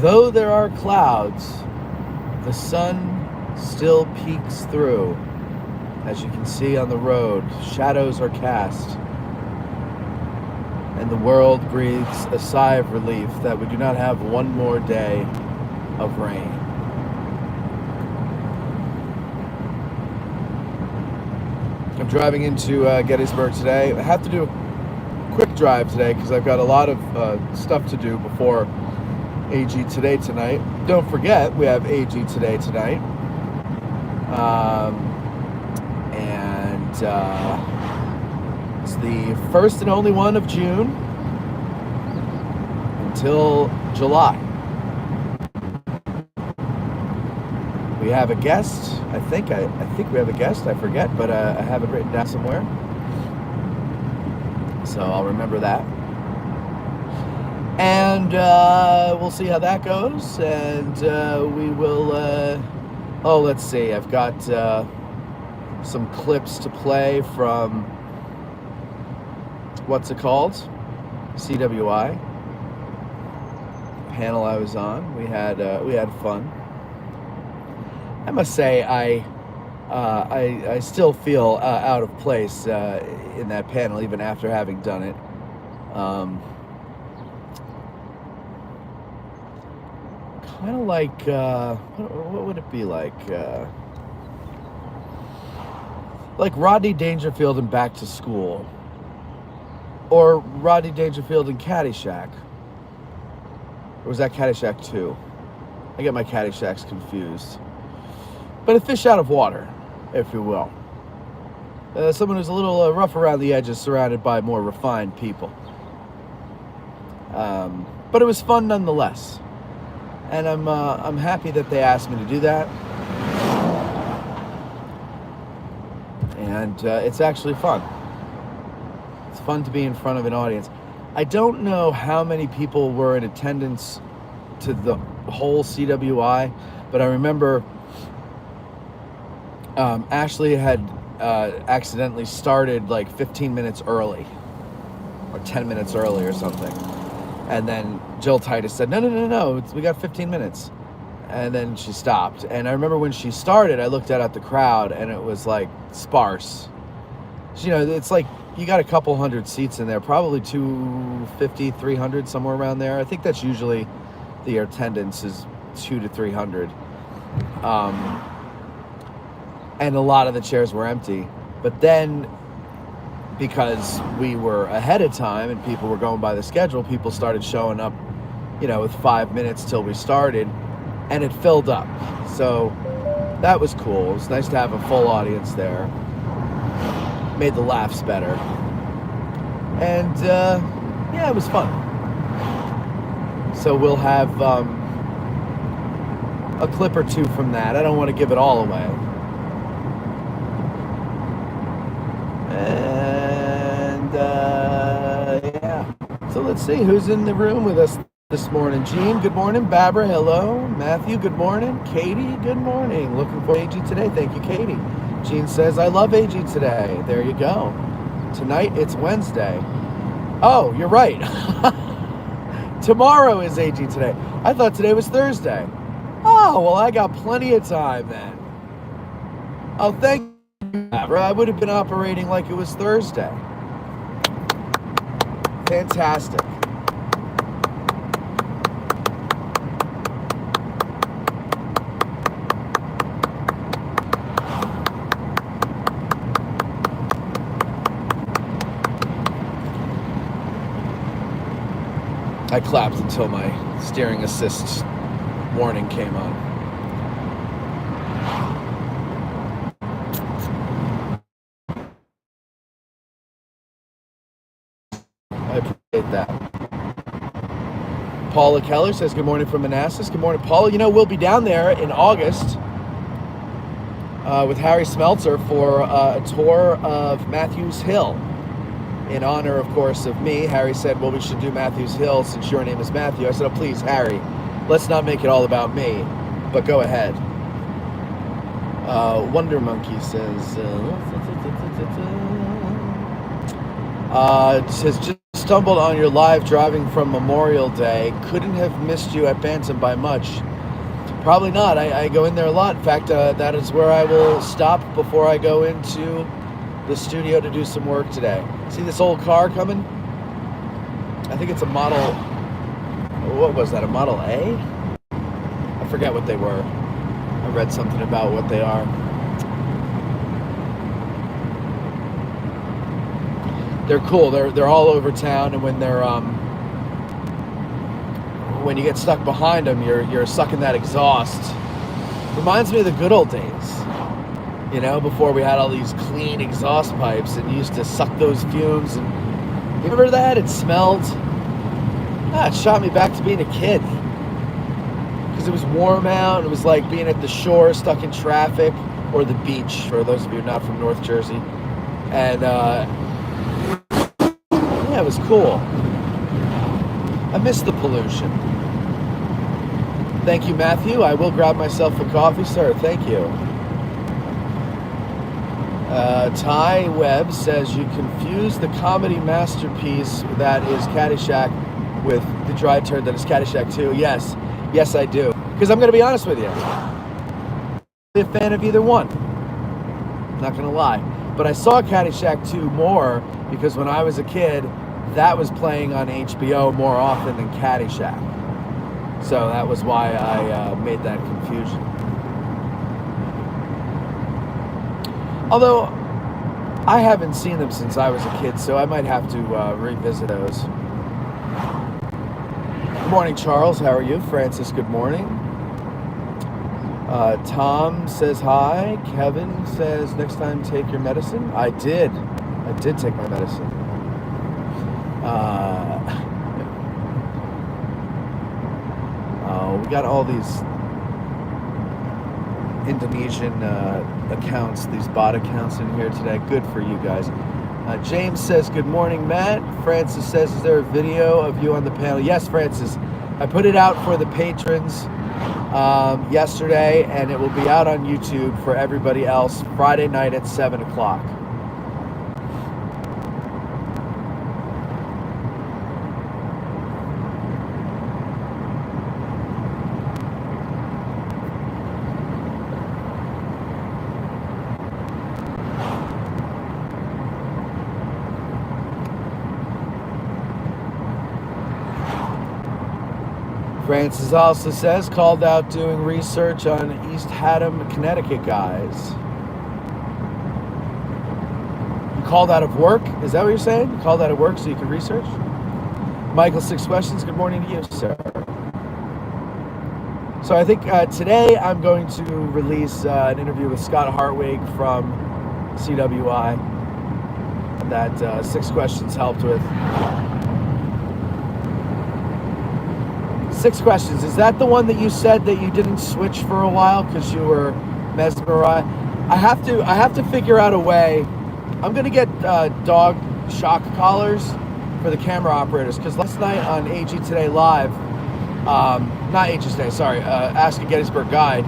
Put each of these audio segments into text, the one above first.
Though there are clouds, the sun still peeks through. As you can see on the road, shadows are cast, and the world breathes a sigh of relief that we do not have one more day of rain. I'm driving into Gettysburg today. I have to do a quick drive today because I've got a lot of stuff to do before AG Today tonight. Don't forget, we have AG Today tonight. It's the first and only one of June until July. We have a guest. I think we have a guest. I forget, but I have it written down somewhere, so I'll remember that. And we'll see how that goes. And we will. Oh, let's see. I've got some clips to play from what's it called? CWI panel I was on. We had fun. I must say, I still feel out of place in that panel, even after having done it. Kind of like, what would it be like? Like Rodney Dangerfield in Back to School, or Rodney Dangerfield in Caddyshack. Or was that Caddyshack 2? I get my Caddyshacks confused. But a fish out of water, if you will. Someone who's a little rough around the edges, surrounded by more refined people. But it was fun nonetheless. And I'm happy that they asked me to do that. And it's actually fun. It's fun to be in front of an audience. I don't know how many people were in attendance to the whole CWI, but I remember Ashley had accidentally started like 15 minutes early, or 10 minutes early or something. And then Jill Titus said, no, we got 15 minutes. And then she stopped. And I remember when she started, I looked out at the crowd and it was like sparse. You know, it's like you got a couple hundred seats in there, probably 250, 300, somewhere around there. I think that's usually the attendance is 200 to 300. And a lot of the chairs were empty. But then, because we were ahead of time and people were going by the schedule, people started showing up, you know, with 5 minutes till we started, and it filled up. So that was cool. It was nice to have a full audience there. Made the laughs better. And yeah, it was fun. So we'll have a clip or two from that. I don't want to give it all away. And yeah, so let's see who's in the room with us this morning. Jean, good morning. Barbara, hello. Matthew, good morning. Katie, good morning. Looking for AG Today. Thank you, Katie. Jean says, I love AG Today. There you go. Tonight, it's Wednesday. Oh, you're right. Tomorrow is AG Today. I thought today was Thursday. Oh, well, I got plenty of time then. Oh, thank you. I would have been operating like it was Thursday. Fantastic. I clapped until my steering assist warning came on. I appreciate that. Paula Keller says, good morning from Manassas. Good morning, Paula. You know, we'll be down there in August with Harry Smeltzer for a tour of Matthews Hill. In honor, of course, of me. Harry said, well, we should do Matthews Hill since your name is Matthew. I said, oh, please, Harry, let's not make it all about me, but go ahead. Wonder Monkey says, says, just stumbled on your live driving from Memorial Day. Couldn't have missed you at Bantam by much. Probably not. I go in there a lot. In fact, that is where I will stop before I go into the studio to do some work today. See this old car coming? I think it's a Model... What was that, a Model A? I forget what they were. I read something about what they are. They're cool. They're all over town, and when they're when you get stuck behind them, you're sucking that exhaust. Reminds me of the good old days, you know, before we had all these clean exhaust pipes, and you used to suck those fumes. And you remember that? It smelled. It shot me back to being a kid. Because it was warm out, and it was like being at the shore, stuck in traffic, or the beach, for those of you not from North Jersey. And, yeah, it was cool. I miss the pollution. Thank you, Matthew. I will grab myself a coffee, sir. Thank you. Ty Webb says you confuse the comedy masterpiece that is Caddyshack with the dry turd that is Caddyshack 2. Yes, I do. Because I'm going to be honest with you. I'm a fan of either one. Not going to lie. But I saw Caddyshack 2 more because when I was a kid, that was playing on HBO more often than Caddyshack. So that was why I made that confusion. Although, I haven't seen them since I was a kid, so I might have to revisit those. Good morning, Charles. How are you? Francis, good morning. Tom says hi. Kevin says next time take your medicine. I did take my medicine. We got all these Indonesian accounts, these bot accounts in here today. Good for you guys. James says, good morning, Matt. Francis says, is there a video of you on the panel? Yes, Francis. I put it out for the patrons yesterday, and it will be out on YouTube for everybody else Friday night at 7 o'clock. Francis also says, called out doing research on East Haddam, Connecticut guys. You called out of work? Is that what you're saying? You called out of work so you can research? Michael, 6 questions. Good morning to you, sir. So I think today I'm going to release an interview with Scott Hartwig from CWI that 6 questions helped with. 6 questions. Is that the one that you said that you didn't switch for a while because you were mesmerized? I have to figure out a way. I'm gonna get dog shock collars for the camera operators, because last night on AG Today Live, not AG Today, sorry, Ask a Gettysburg Guide,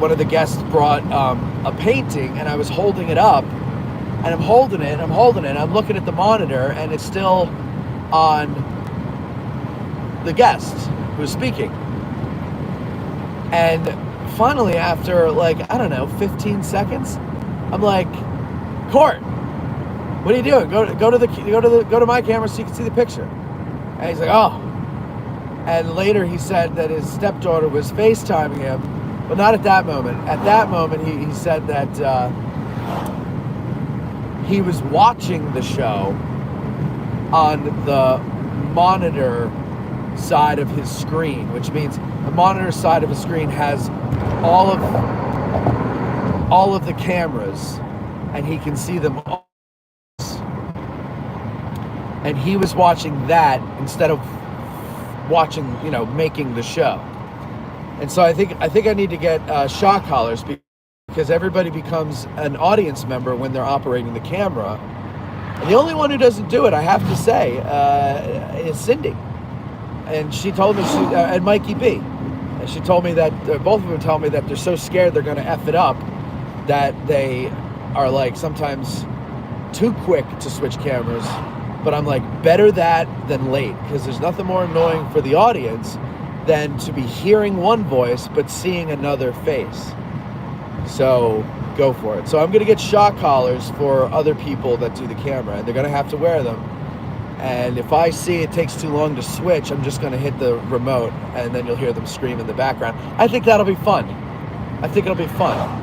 one of the guests brought a painting, and I was holding it up, and I'm holding it, I'm looking at the monitor, and it's still on the guest who's speaking. And finally, after like, I don't know, 15 seconds, I'm like, Court, what are you doing? Go to my camera so you can see the picture. And he's like, oh. And later he said that his stepdaughter was FaceTiming him, but not at that moment. At that moment, he said that he was watching the show on the monitor side of his screen, which means the monitor side of his screen has all of the cameras, and he can see them all. And he was watching that instead of watching, making the show. And so I think I need to get shock collars, because everybody becomes an audience member when they're operating the camera. And the only one who doesn't do it, I have to say, is Cindy. And she told me, and Mikey B. And she told me that, both of them tell me that they're so scared they're going to F it up, that they are like sometimes too quick to switch cameras, but I'm like, better that than late, because there's nothing more annoying for the audience than to be hearing one voice but seeing another face. So go for it. So I'm going to get shock collars for other people that do the camera, and they're going to have to wear them. And if I see it takes too long to switch, I'm just going to hit the remote, and then you'll hear them scream in the background. I think that'll be fun. I think it'll be fun.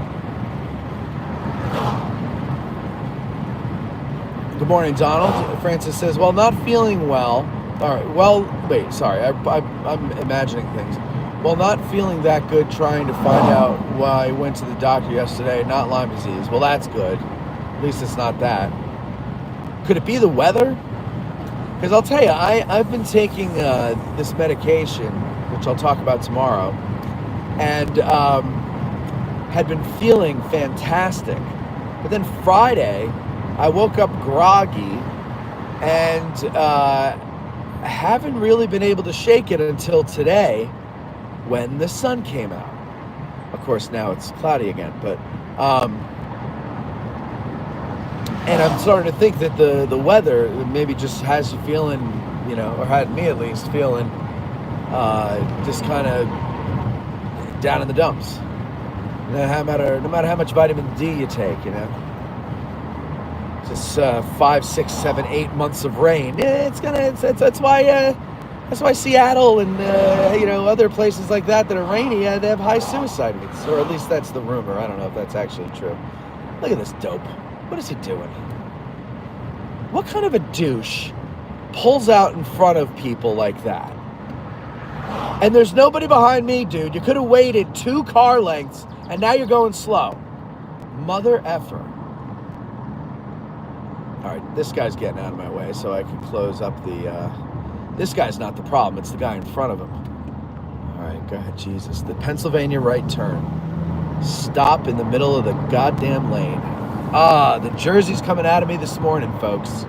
Good morning, Donald. Francis says, well, not feeling well. All right, well, wait, sorry. I'm imagining things. Well, not feeling that good, trying to find out why I went to the doctor yesterday, not Lyme disease. Well, that's good. At least it's not that. Could it be the weather? Because I'll tell you, I've been taking this medication, which I'll talk about tomorrow, and had been feeling fantastic. But then Friday, I woke up groggy and haven't really been able to shake it until today when the sun came out. Of course, now it's cloudy again, but and I'm starting to think that the weather maybe just has you feeling, or had me at least feeling just kind of down in the dumps. No matter how much vitamin D you take, just 5, 6, 7, 8 months of rain. That's why Seattle and other places like that are rainy, they have high suicide rates, or at least that's the rumor. I don't know if that's actually true. Look at this dope. What is he doing? What kind of a douche pulls out in front of people like that? And there's nobody behind me, dude. You could have waited 2 car lengths, and now you're going slow. Mother effer. All right, this guy's getting out of my way so I can close up the... This guy's not the problem. It's the guy in front of him. All right, go ahead, Jesus. The Pennsylvania right turn. Stop in the middle of the goddamn lane. The Jersey's coming out of me this morning, folks.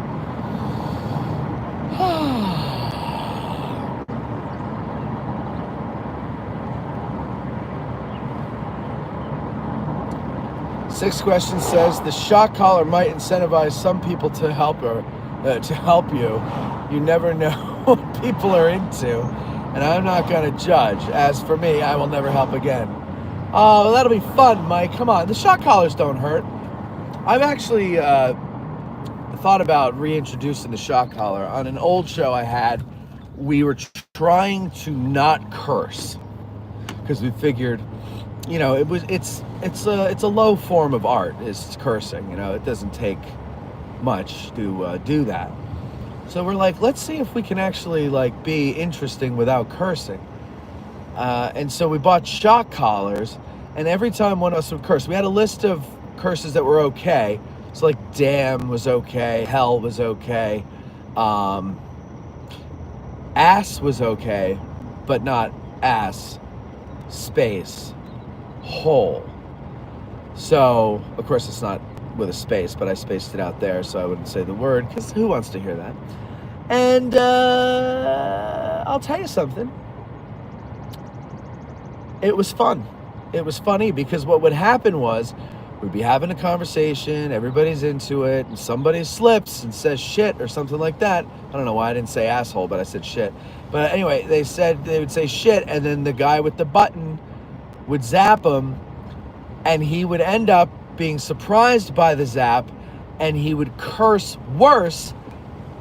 Sixth question says, the shock collar might incentivize some people to help you. You never know what people are into, and I'm not going to judge. As for me, I will never help again. Oh, that'll be fun, Mike. Come on. The shock collars don't hurt. I've actually thought about reintroducing the shock collar. On an old show I had, we were trying to not curse because we figured, it's a low form of art, is cursing. It doesn't take much to do that. So we're like, let's see if we can actually be interesting without cursing. And so we bought shock collars, and every time one of us would curse, we had a list of curses that were okay. So damn was okay, hell was okay, ass was okay, but not ass, space, hole. So, of course, it's not with a space, but I spaced it out there so I wouldn't say the word, because who wants to hear that? And I'll tell you something. It was fun. It was funny because what would happen was we'd be having a conversation, everybody's into it, and somebody slips and says shit or something like that. I don't know why I didn't say asshole, but I said shit. But anyway, they would say shit, and then the guy with the button would zap him, and he would end up being surprised by the zap, and he would curse worse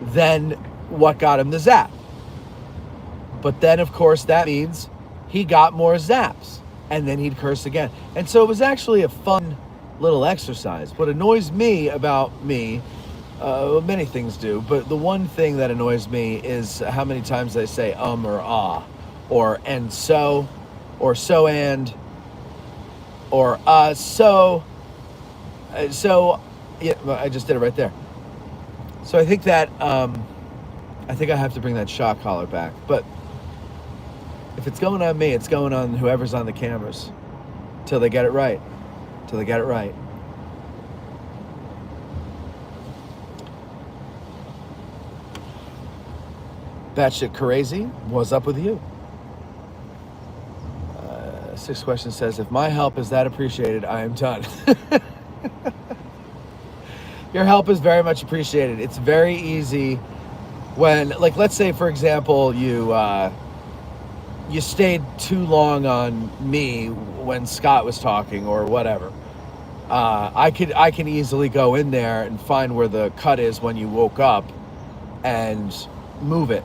than what got him the zap. But then, of course, that means he got more zaps, and then he'd curse again. And so it was actually a fun little exercise. What annoys me about me, many things do, but the one thing that annoys me is how many times I say or ah, or and so, or so and, or so. So, yeah, I just did it right there. So I think that, I think I have to bring that shock collar back. But if it's going on me, it's going on whoever's on the cameras. Till they get it right. Batshit crazy, what's up with you? Sixth question says, if my help is that appreciated, I am done. Your help is very much appreciated. It's very easy when, like, let's say, for example, you stayed too long on me when Scott was talking or whatever. I can easily go in there and find where the cut is when you woke up and move it.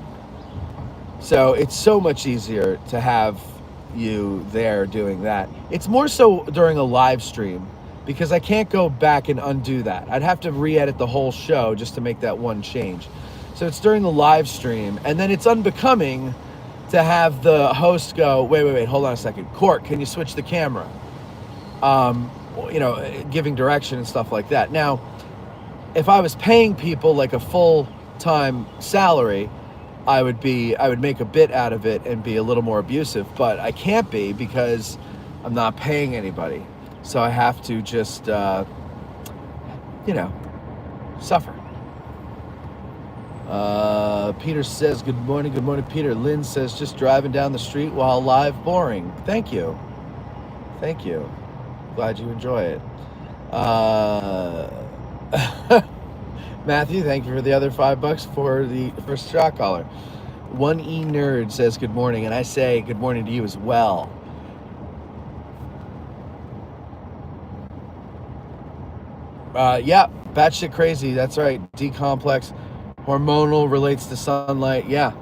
So it's so much easier to have you there doing that. It's more so during a live stream because I can't go back and undo that. I'd have to re-edit the whole show just to make that one change. So it's during the live stream, and then it's unbecoming to have the host go, wait, hold on a second. Court, can you switch the camera? Giving direction and stuff like that. Now, if I was paying people like a full-time salary, I would make a bit out of it and be a little more abusive, but I can't be because I'm not paying anybody. So I have to just, suffer. Peter says, good morning, Peter. Lynn says, just driving down the street while live, boring. Thank you. Glad you enjoy it. Matthew, thank you for the other $5 for the first shot caller. 1E Nerd says good morning, and I say good morning to you as well. Yeah, batshit crazy. That's right. D-complex, hormonal, relates to sunlight. Yeah.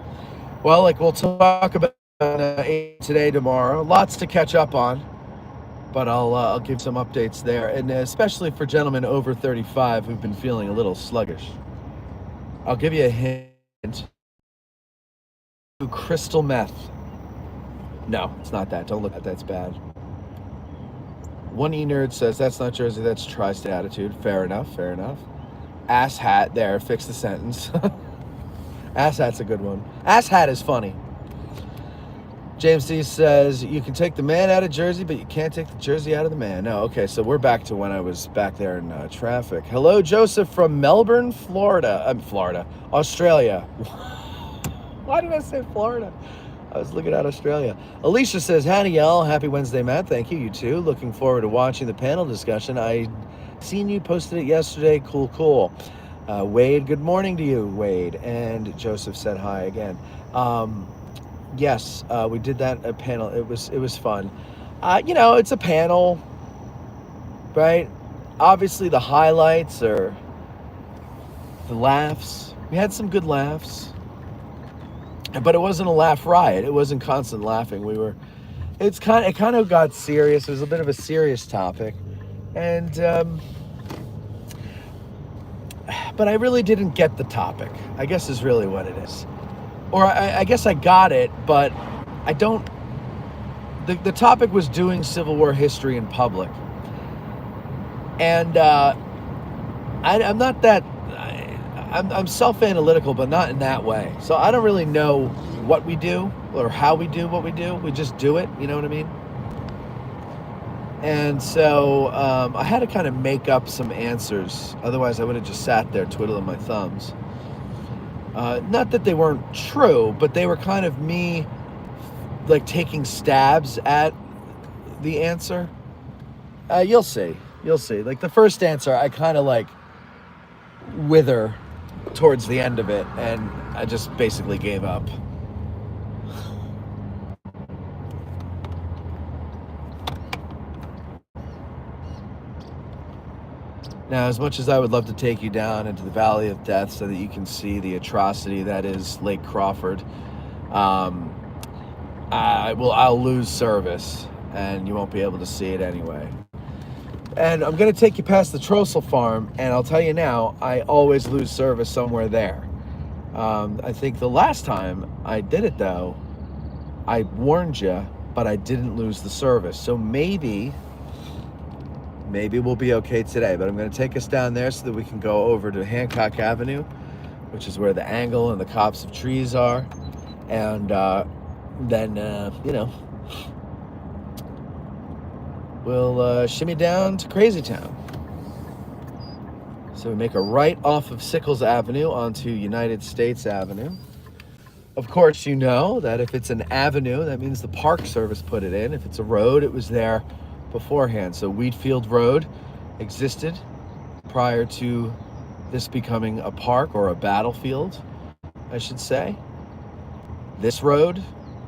Well, like we'll talk about today, tomorrow. Lots to catch up on, but I'll give some updates there, and especially for gentlemen over 35 who've been feeling a little sluggish. I'll give you a hint. Crystal meth. No, it's not that. Don't look at that. That's bad. 1E Nerd says, that's not Jersey, that's Tri-State attitude. Fair enough. Ass hat, there, fix the sentence. Ass hat's a good one. Ass hat is funny. James D says, you can take the man out of Jersey, but you can't take the Jersey out of the man. No, okay, so we're back to when I was back there in traffic. Hello, Joseph from Melbourne, Australia. Why did I say Florida? I was looking at Australia. Alicia says, howdy, y'all. Happy Wednesday, Matt. Thank you. You too. Looking forward to watching the panel discussion. I seen you posted it yesterday. Cool. Wade, good morning to you, Wade. And Joseph said hi again. Yes, we did that a panel. It was fun. It's a panel, right? Obviously, the highlights are the laughs. We had some good laughs. But it wasn't a laugh riot. It wasn't constant laughing. It kind of got serious. It was a bit of a serious topic. And, but I really didn't get the topic, I guess is really what it is. Or I guess I got it, but I don't, the topic was doing Civil War history in public. And, I'm not that, I'm self-analytical, but not in that way. So I don't really know what we do or how we do what we do. We just do it, you know what I mean? And so I had to kind of make up some answers. Otherwise, I would have just sat there twiddling my thumbs. Not that they weren't true, but they were kind of me, like, taking stabs at the answer. You'll see. Like, the first answer, I kind of, like, wither towards the end of it, and I just basically gave up. Now, as much as I would love to take you down into the Valley of Death so that you can see the atrocity that is Lake Crawford, I'll lose service, and you won't be able to see it anyway. And I'm going to take you past the Trossel farm, and I'll tell you now, I always lose service somewhere there. I think the last time I did it, though, I warned you, but I didn't lose the service. So maybe we'll be okay today. But I'm going to take us down there so that we can go over to Hancock Avenue, which is where the angle and the copse of trees are. And then, we'll shimmy down to Crazy Town. So we make a right off of Sickles Avenue onto United States Avenue. Of course, you know that if it's an avenue, that means the Park Service put it in. If it's a road, it was there beforehand. So Wheatfield Road existed prior to this becoming a park or a battlefield, I should say. This road